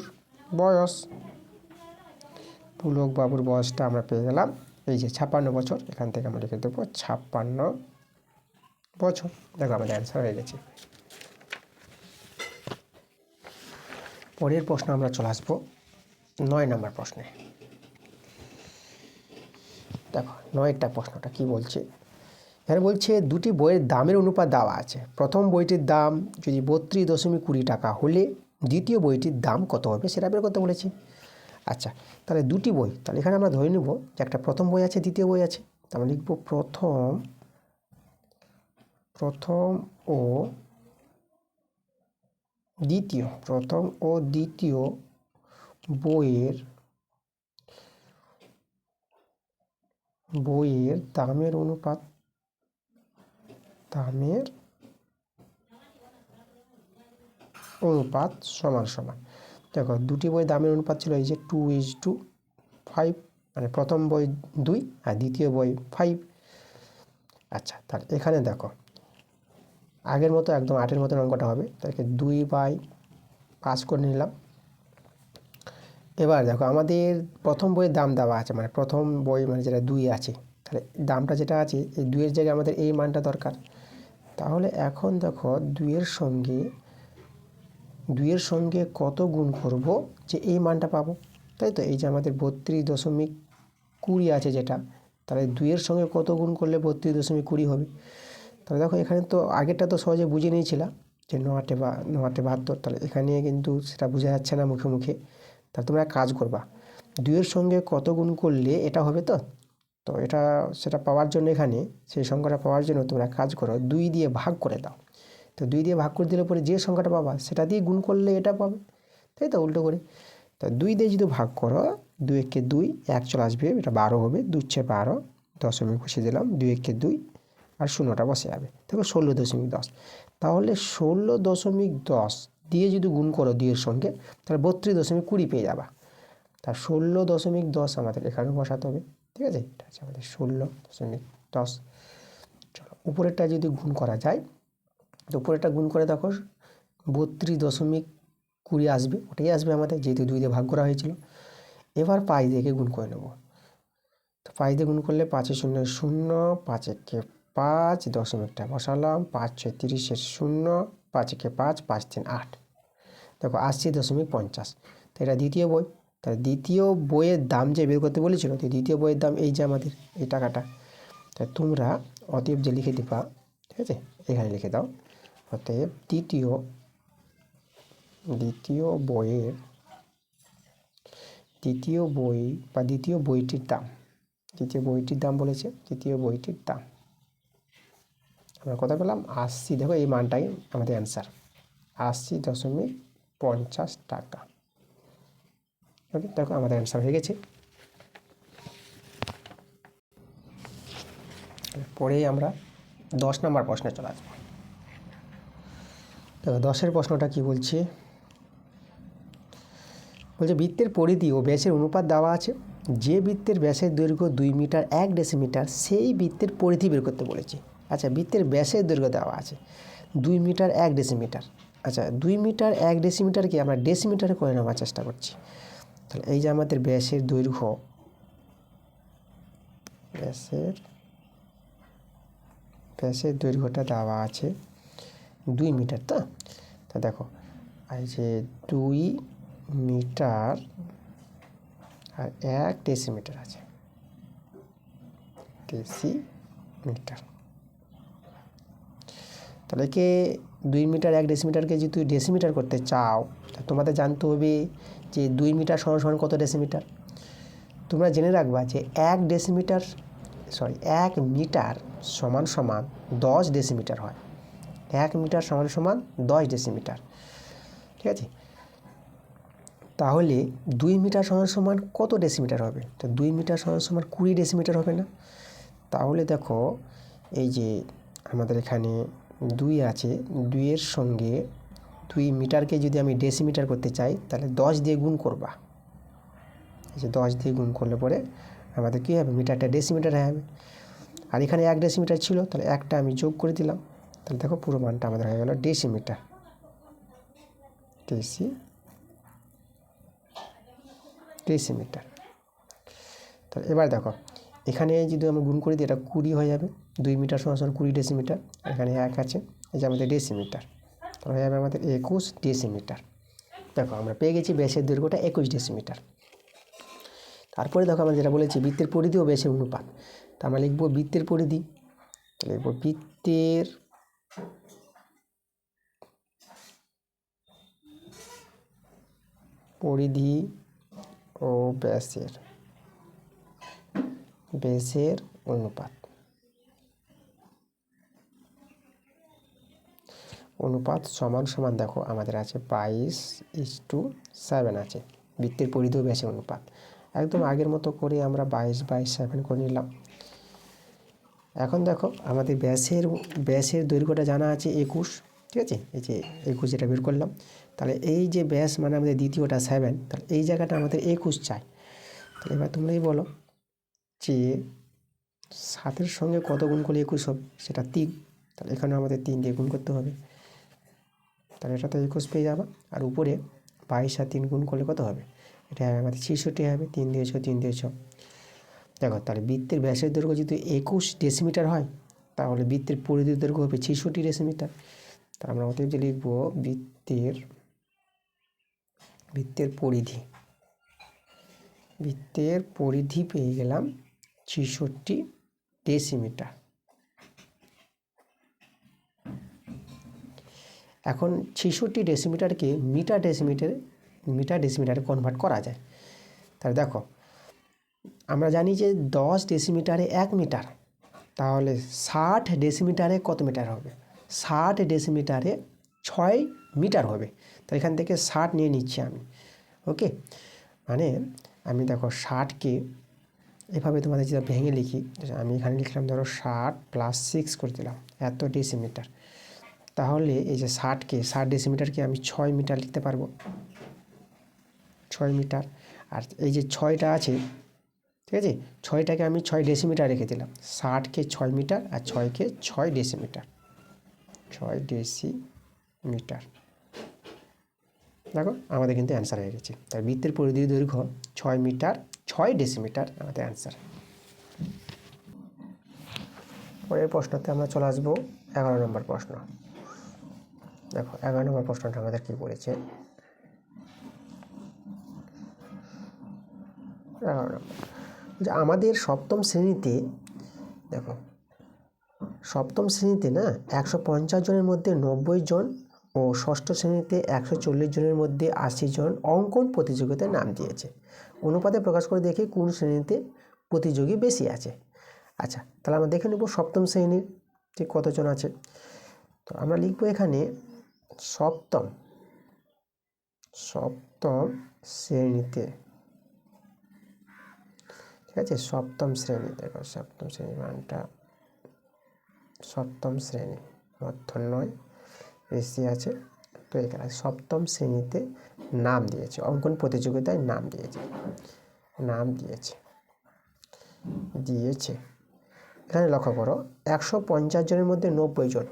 বয়সটা আমরা পেয়ে গেলাম এই যে 56 বছর, এখান থেকে আমরা লিখে দেবো 56 বছর। দেখো আমাদের অ্যান্সার হয়ে গেছে। পরের প্রশ্ন আমরা চলে আসবো 9 নম্বর প্রশ্নে। দেখো 9টা প্রশ্নটা কি বলছে, এখানে বলছে দুটি বইয়ের দামের অনুপাত দেওয়া আছে। প্রথম বইটির দাম যদি 32.20 টাকা হলে দ্বিতীয় বইটির দাম কত হবে সেটা বের করতে বলেছি। আচ্ছা, তাহলে দুটি বই, তাহলে এখানে আমরা ধরে নেব যে একটা প্রথম বই আছে, দ্বিতীয় বই আছে। তাহলে লিখব প্রথম ও দ্বিতীয় বইয়ের দামের অনুপাত সমান সমান। দেখো দুটি বইয়ের দামের অনুপাত ছিল এই যে 2:5, মানে প্রথম বই 2 আর দ্বিতীয় বই 5। আচ্ছা, তাহলে এখানে দেখো আগের মতো একদম 8-এর মতো অঙ্কটা হবে, তাহলে 2/5 করে নিলাম। এবার দেখো আমাদের প্রথম বইয়ের দাম দেওয়া আছে, মানে প্রথম বই মানে যেটা 2 আছে, তাহলে দামটা যেটা আছে এই 2-এর জায়গায় আমাদের এই মানটা দরকার। তাহলে এখন দেখো 2-এর সঙ্গে কত গুণ করব যে এই মানটা পাবো, তাই তো? এই যে আমাদের 32.20 আছে যেটা, তাহলে 2-এর সঙ্গে কত গুণ করলে 32.20 হবে। তাহলে দেখো এখানে তো আগেরটা তো সহজে বুঝে নিয়েছিলাম যে 9-8-72, তাহলে এখানে কিন্তু সেটা বোঝা যাচ্ছে না মুখে মুখে। তাহলে তোমরা কাজ করবা, 2-এর সঙ্গে কত গুণ করলে এটা হবে, তো সেটা পাওয়ার জন্য এখানে সেই সংখ্যাটা পাওয়ার জন্য তোমরা কাজ করো, 2 দিয়ে ভাগ করে দাও। তো 2 দিয়ে ভাগ করে দিলে পরে যে সংখ্যাটা পাবা সেটা দিয়ে গুণ করলে এটা পাবে, তাই তো? উল্টো করে তো 2 দিয়ে যদি ভাগ করো, 2-একে 2, 1 চলে আসবে, এটা 12 হবে, 2×12, দশমিক বসিয়ে দিলাম, 2-একে 2 আর শূন্যটা বসে যাবে, দেখো 16.10। তাহলে 16.10 দিয়ে যদি গুণ করো 2-এর সঙ্গে, তাহলে 32.20 পেয়ে যাবা। তার 16.10 আমাদের এখানে বসাতে হবে, ঠিক আছে? এটা আছে আমাদের 16.10। চলো উপরেরটা যদি গুণ করা যায়, তো উপরেরটা গুণ করে দেখো 32.20 আসবে, ওটাই আসবে আমাদের, যেহেতু 2 দিয়ে ভাগ করা হয়েছিল। এবার পাই দিয়ে গুণ করে নেব, তো পাই দিয়ে গুণ করলে 5 0 0, 5-একে 5, দশমিকটা বসালাম, 5-6 30, 0, 5-একে 5, 5-3 8, দেখো 80.50। তো এটা দ্বিতীয় বই, তাহলে দ্বিতীয় বইয়ের দাম যে বের করতে বলেছিল, তো দ্বিতীয় বইয়ের দাম এই যে আমাদের এই টাকাটা। তাই তোমরা অতএব যে লিখে দিবা, ঠিক আছে, এখানে লিখে দাও, অতএব দ্বিতীয় বই বা দ্বিতীয় বইটির দাম বলেছে, দ্বিতীয় বইটির দাম আমরা কত পেলাম? 80। দেখো এই মানটাই আমাদের অ্যান্সার, 80.50 টাকা। ওকে, দেখো আমাদের অ্যান্সার হয়ে গেছে। পরেই আমরা 10 নম্বর প্রশ্নে চলে আসবো। দেখো 10-এর প্রশ্নটা কি বলছে, বৃত্তের পরিধি ও ব্যাসের অনুপাত দেওয়া আছে। যে বৃত্তের ব্যাসের দৈর্ঘ্য 2 মিটার 1 ডেসিমিটার সেই বৃত্তের পরিধি বের করতে বলেছে। আচ্ছা, বৃত্তের ব্যাসের দৈর্ঘ্য দেওয়া আছে 2 মিটার 1 ডেসিমিটার। আচ্ছা, 2 মিটার 1 ডেসিমিটারকে আমরা ডেসিমিটারে করে নেওয়ার চেষ্টা করছি। তাহলে এই যে আমাদের ব্যাসের দৈর্ঘ্যটা দেওয়া আছে 2 মিটার, তা দেখো এই যে 2 মিটার আর 1 ডেসিমিটার আছে, ডেসিমিটার। তাহলে একে 2 মিটার 1 ডেসিমিটারকে যদি তুই ডেসিমিটার করতে চাও, তা তোমাদের জানতে হবে যে 2 মিটার সমান সমান কত ডেসিমিটার। তোমরা জেনে রাখবা যে 1 মিটার সমান সমান 10 ডেসিমিটার হয়। 1 মিটার সমান সমান 10 ডেসিমিটার, ঠিক আছে? তাহলে 2 মিটার সমান সমান কত ডেসিমিটার হবে? তো 2 মিটার সমান সমান 20 ডেসিমিটার হবে না? তাহলে দেখো এই যে আমাদের এখানে 2 আছে, 2-এর সঙ্গে 2 মিটারকে যদি আমি ডেসিমিটার করতে চাই, তাহলে 10 দিয়ে গুণ করবা। এই যে 10 দিয়ে গুণ করলে পরে আমাদের কী হবে? মিটারটা ডেসিমিটার হয়ে যাবে। আর এখানে 1 ডেসিমিটার ছিল, তাহলে একটা আমি যোগ করে দিলাম, তাহলে দেখো পুরো মানটা আমাদের হয়ে গেল ডেসিমিটার। তাহলে এবার দেখো এখানে যদি আমি গুণ করে দিই, এটা 20 হয়ে যাবে, 2 মিটার সমান 20 ডেসিমিটার, এখানে 1 আছে, এই যে আমাদের ডেসিমিটার, তাহলে হবে আমাদের 21 ডেসিমিটার। দেখো আমরা পেয়ে গেছি ব্যাসের দৈর্ঘ্যটা 21 ডেসিমিটার। তারপরে দেখো আমরা যেটা বলেছি বৃত্তের পরিধি ও ব্যাসের অনুপাত, তা আমরা লিখবো বৃত্তের পরিধি, লিখবো বৃত্তের পরিধি ও ব্যাসের অনুপাত, সমান দেখো আমাদের আছে 22:7 আছে বৃত্তের পরিধি ও ব্যাসের অনুপাত। একদম আগের মতো করে আমরা 22/7 করে নিলাম। এখন দেখো আমাদের ব্যাসের দৈর্ঘ্যটা জানা আছে 21, ঠিক আছে, এই যে 21 যেটা বের করলাম, তাহলে এই যে ব্যাস মানে আমাদের দ্বিতীয়টা 7, তাহলে এই জায়গাটা আমাদের 21 চাই। তাহলে এবার তোমরাই বলো যে 7-এর সঙ্গে কত গুণ করলে 21 হবে, সেটা 3, তাহলে এখানে আমাদের 3 দিয়ে গুণ করতে হবে, তাহলে এটা তো 21 পেয়ে যাবে। আর উপরে 22 আর 3 গুণ করলে কত হবে, এটা আমাদের 66 হবে, 3 দিয়ে 6, 3 দিয়ে 6। দেখো তাহলে বৃত্তের ব্যাসের দৈর্ঘ্য যদি 21 ডেসিমিটার হয়, তাহলে বৃত্তের পরিধির দৈর্ঘ্য হবে 66 ডেসিমিটার। তা আমরা অতএব যে লিখব বৃত্তের পরিধি পেয়ে গেলাম 66 ডেসিমিটার। এখন 66 ডেসিমিটারকে মিটার ডেসিমিটারে কনভার্ট করা যায়। তাহলে দেখো আমরা জানি যে 10 ডেসিমিটারে 1 মিটার, তাহলে 60 ডেসিমিটারে কত মিটার হবে, 60 ডেসিমিটারে 6 মিটার হবে। তো এখান থেকে 60 নিয়ে নিচ্ছি আমি, ওকে। মানে আমি দেখো 60কে এভাবে তোমাদের যেটা ভেঙে লিখি, আমি এখানে লিখলাম ধরো 60 + 6 করে দিলাম, এত ডেসিমিটার। তাহলে এই যে 60 ডেসিমিটারকে আমি 6 মিটার লিখতে পারবো, 6 মিটার। আর এই যে 6টা আছে, ঠিক আছে, 6টাকে আমি 6 ডেসিমিটার রেখে দিলাম, 60কে 6 মিটার আর 6কে 6 ডেসিমিটার, 6 ডেসিমিটার। দেখো আমাদের কিন্তু অ্যান্সার হয়ে গেছে। তাই বৃত্তের পরিধি দৈর্ঘ্য 6 মিটার 6 ডেসিমিটার আমাদের অ্যান্সার। পরের প্রশ্নতে আমরা চলে আসবো 11 নম্বর প্রশ্ন। দেখো 11 নম্বর প্রশ্নটা আমাদের কি বলেছে, 11 নম্বর যে আমাদের সপ্তম শ্রেণীতে, দেখো সপ্তম শ্রেণীতে না 150 জনের মধ্যে 90 জন ও ষষ্ঠ শ্রেণীতে 140 জনের মধ্যে 80 জন অঙ্কন প্রতিযোগিতায় নাম দিয়েছে। অনুপাতে প্রকাশ করে দেখি কোন শ্রেণীতে প্রতিযোগী বেশি আছে। আচ্ছা, তাহলে আমরা দেখে নেব সপ্তম শ্রেণীর যে কতজন আছে। তো আমরা লিখবো এখানে সপ্তম শ্রেণীতে, ঠিক আছে, সপ্তম শ্রেণী, দেখো সপ্তম শ্রেণী মানটা সপ্তম শ্রেণী মধ্যনয় বেশি আছে। তো এখানে সপ্তম শ্রেণীতে নাম দিয়েছে, অঙ্কন প্রতিযোগিতায় নাম দিয়েছে। এখানে লক্ষ্য করো 150 জনের মধ্যে 90 জন,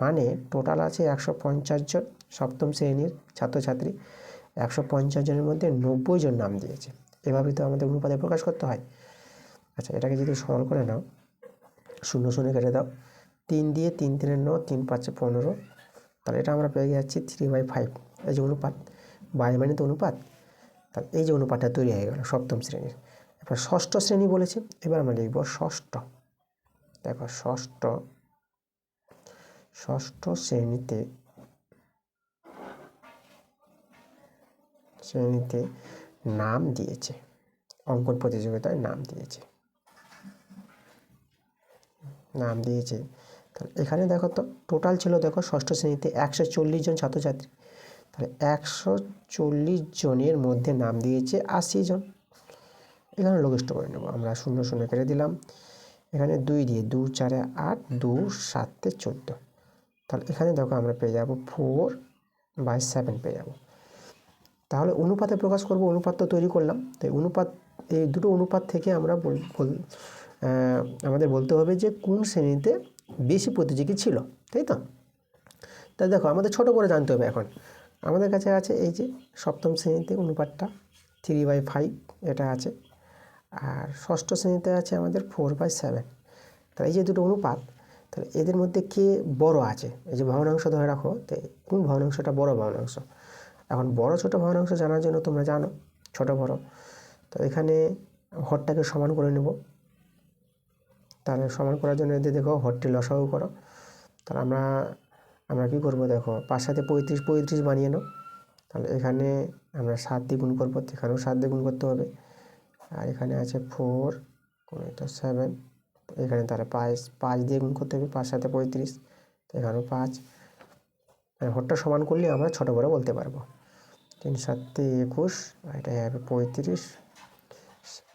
মানে টোটাল আছে 150 জন সপ্তম শ্রেণীর ছাত্রছাত্রী, 150 জনের মধ্যে 90 জন নাম দিয়েছে। এভাবেই তো আমাদের অনুপাতে প্রকাশ করতে হয়। আচ্ছা, এটাকে যদি সরল করে নাও, 0 0 কেটে দাও, 3 দিয়ে 3 3 9, 3 5 15, তাহলে এটা আমরা পেয়ে যাচ্ছি 3/5। এই যে অনুপাত, বাই মানে তো অনুপাত, তাহলে এই যে অনুপাতটা তৈরি হয়ে গেল সপ্তম শ্রেণীর। এবার ষষ্ঠ শ্রেণী বলেছে, এবার আমরা লিখব ষষ্ঠ। দেখো ষষ্ঠ শ্রেণীতে নাম দিয়েছে, অঙ্কন প্রতিযোগিতায় নাম দিয়েছে। তাহলে এখানে দেখো তো টোটাল ছিল, দেখো ষষ্ঠ শ্রেণীতে 140 জন ছাত্রছাত্রী, তাহলে 140 জনের মধ্যে নাম দিয়েছে 80 জন। এখানে লঘিষ্ঠ করে নেব আমরা, 0 0 কেটে দিলাম, এখানে 2 দিয়ে 2 4 8, 2 7 14, তাহলে এখানে দেখো আমরা পেয়ে যাব 4/7 পেয়ে যাব। তাহলে অনুপাতে প্রকাশ করব, অনুপাত তো তৈরি করলাম। তাই এই দুটো অনুপাত থেকে আমরা আমাদের বলতে হবে যে কোন শ্রেণীতে বেশি প্রতিযোগী ছিল, তাই তো। তাই দেখো আমাদের ছোট করে জানতে হবে। এখন আমাদের কাছে আছে এই যে সপ্তম শ্রেণীতে অনুপাতটা 3/5 এটা আছে, আর ষষ্ঠ শ্রেণীতে আছে আমাদের 4/7। তাহলে এই যে দুটো অনুপাত, তাহলে এদের মধ্যে কে বড় আছে, এই যে ভগ্নাংশ ধরে রাখো, তো কোন ভগ্নাংশটা বড় ভগ্নাংশ। এখন বড় ছোট ভগ্নাংশ জানার জন্য তোমরা জানো ছোট বড়, তো এখানে হরটাকে সমান করে নেব। তাহলে সমান করার জন্য এদের দেখো হরটি লসাগু করো। তাহলে আমরা কী করবো, দেখো 5 সাথে 35, 35 বানিয়ে নাও। তাহলে এখানে আমরা 7 দিয়ে গুণ করবো, এখানেও 7 দিয়ে গুণ করতে হবে। আর এখানে আছে 4 তো 7, এখানে তাহলে 5 দিয়ে গুণ করতে হবে, 5 সাথে 35, তো এখানেও 5। হরটা সমান করলে আমরা ছোটো বড় বলতে পারবো। 3 7 21, আর এটা হয়ে যাবে 35,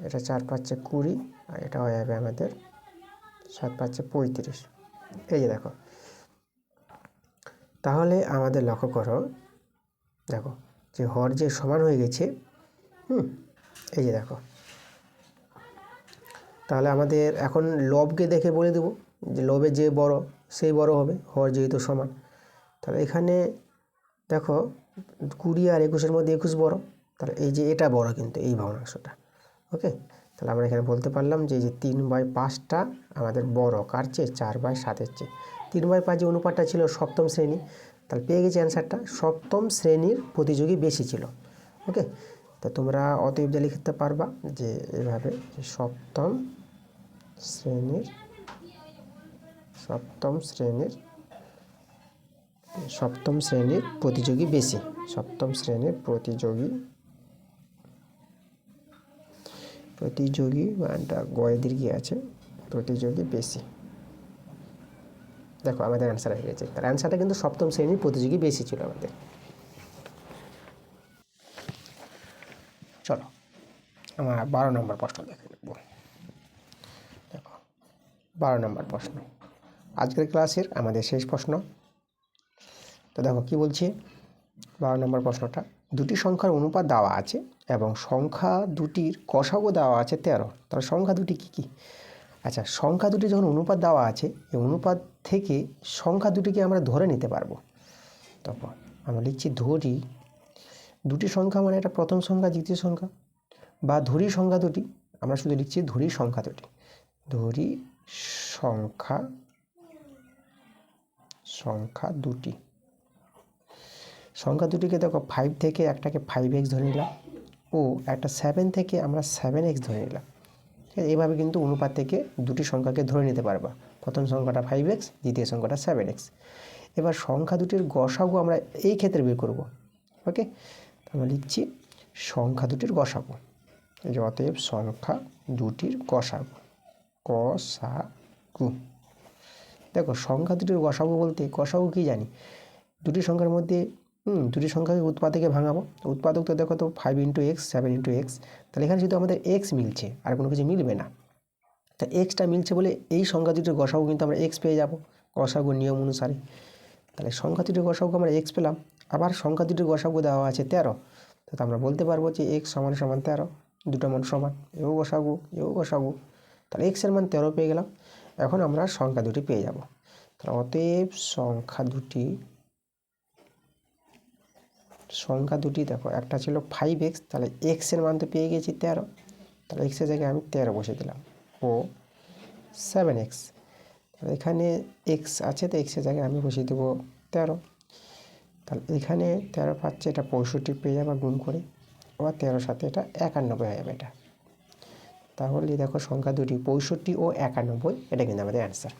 এটা 4 5 20, আর এটা হয়ে যাবে আমাদের 7 5 35। এই যে দেখো, তাহলে আমাদের লক্ষ্য করো, দেখো যে হর যে সমান হয়ে গেছে, এই যে দেখো, তাহলে আমাদের এখন লবকে দেখে বলে দেবো যে লবে যে বড় সেই বড় হবে, হর যেহেতু সমান। তাহলে এখানে দেখো 20 আর 21-এর মধ্যে 21 বড়, তাহলে এই যে এটা বড় কিন্তু এই ভগ্নাংশটা। ওকে, তাহলে আমরা এখানে বলতে পারলাম যে এই যে 3/5টা আমাদের বড় কার চেয়ে, 4/7-এর চেয়ে। 3/5 যে অনুপাতটা ছিল সপ্তম শ্রেণী, তাহলে পেয়ে গেছি অ্যান্সারটা, সপ্তম শ্রেণীর প্রতিযোগী বেশি ছিল। ওকে, তো তোমরা অতএব যা লিখতে পারবা যে এভাবে যে সপ্তম শ্রেণীর প্রতিযোগী বেশি, সপ্তম শ্রেণীর প্রতিযোগী মানটা গয়ে দীর্ঘে আছে, প্রতিযোগী বেশি। দেখো আমাদের অ্যান্সার হয়ে গেছে, তার অ্যান্সারটা কিন্তু সপ্তম শ্রেণীর প্রতিযোগী বেশি ছিল আমাদের। চলো আমরা 12 নম্বর প্রশ্ন দেখে নেব। দেখো 12 নম্বর প্রশ্ন, আজকের ক্লাসের আমাদের শেষ প্রশ্ন। তো দেখো কি বলছে 12 নম্বর প্রশ্নটা, দুটি সংখ্যার অনুপাত দেওয়া আছে এবং সংখ্যা দুটির গসাগু দেওয়া আছে 13। তাহলে সংখ্যা দুটি কী কী? আচ্ছা, সংখ্যা দুটি যখন অনুপাত দেওয়া আছে, এই অনুপাত থেকে সংখ্যা দুটিকে আমরা ধরে নিতে পারবো। তখন আমরা লিখছি ধরি, দুটি সংখ্যা মানে এটা প্রথম সংখ্যা দ্বিতীয় সংখ্যা, বা ধরি সংখ্যা দুটি, আমরা শুধু লিখছি ধরি সংখ্যা দুটি, ধরি সংখ্যা দুটি। সংখ্যা দুটিকে দেখো 5 থেকে একটাকে 5x ধরে নিলাম, ও একটা 7 থেকে আমরা 7x ধরে নিলাম। এইভাবে কিন্তু অনুপাত থেকে দুটি সংখ্যাকে ধরে নিতে পারবা, প্রথম সংখ্যাটা 5x, দ্বিতীয় সংখ্যাটা 7x। এবার সংখ্যা দুটির গসাগু আমরা এই ক্ষেত্রে বের করব। ওকে, আমরা লিখছি সংখ্যা দুটির গসাগু, এই যে অতএব সংখ্যা দুটির গসাগু, দেখো সংখ্যা দুটির গসাগু বলতে গসাগু কি জানি, দুটি সংখ্যার মধ্যে দুটি সংখ্যাকে উৎপাদকে ভাঙাবো। উৎপাদক তো দেখো তো 5 × x 7 × x, তাহলে এখানে শুধু আমাদের x মিলছে, আর কোনো কিছু মিলবে না। তা এক্সটা মিলছে বলে এই সংখ্যা দুটির গসাগু কিন্তু আমরা এক্স পেয়ে যাব গসাগু নিয়ম অনুসারে। তাহলে সংখ্যা দুটির গসাগু আমরা এক্স পেলাম, আবার সংখ্যা দুটির গসাগু দেওয়া আছে 13, তো আমরা বলতে পারবো যে x = 13, দুটো মান সমান, এও গসাগু, তাহলে x এর মান 13 পেয়ে গেলাম। এখন আমরা সংখ্যা দুটি পেয়ে যাব। তাহলে অতএব সংখ্যা দুটি দেখো, একটা ছিল 5x, তাহলে x এর মান তো পেয়ে গেছি 13, তাহলে x এর জায়গায় আমি 13 বসে দিলাম, ও 7x, তাহলে এখানে x আছে, তো x এর জায়গায় আমি বসিয়ে দেবো 13। তাহলে এখানে 13 পাচ্ছে, এটা 65 পেয়ে যাবে গুণ করে, আবার 13 সাথে এটা 91 হয়ে যাবে এটা। তাহলে দেখো সংখ্যা দুটি 65 ও 91, এটা কিন্তু আমাদের অ্যান্সার।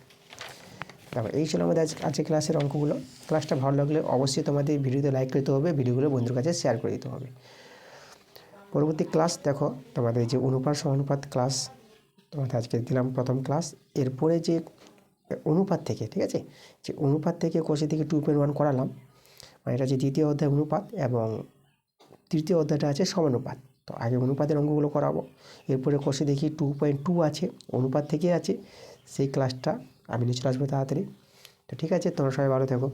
দেখো এই ছিল আমাদের আজকে ক্লাসের অঙ্কগুলো। ক্লাসটা ভালো লাগলে অবশ্যই তোমাদের ভিডিওতে লাইক করতে হবে, ভিডিওগুলো বন্ধুর কাছে শেয়ার করে দিতে হবে। পরবর্তী ক্লাস দেখো তোমাদের যে অনুপাত সমানুপাত ক্লাস তোমাদের আজকে দিলাম প্রথম ক্লাস, এরপরে যে অনুপাত থেকে, ঠিক আছে, যে অনুপাত থেকে কোষে থেকে 2.1 করালাম, মানে এটা যে দ্বিতীয় অধ্যায় অনুপাত, এবং তৃতীয় অধ্যায়টা আছে সমানুপাত। তো আগে অনুপাতের অঙ্কগুলো করাবো, এরপরে কোষে দেখি 2.2 আছে, অনুপাত থেকে আছে, সেই ক্লাসটা আমি নিচে আসবো তাড়াতাড়ি। তো ঠিক আছে, তোমরা সবাই ভালো থেকো।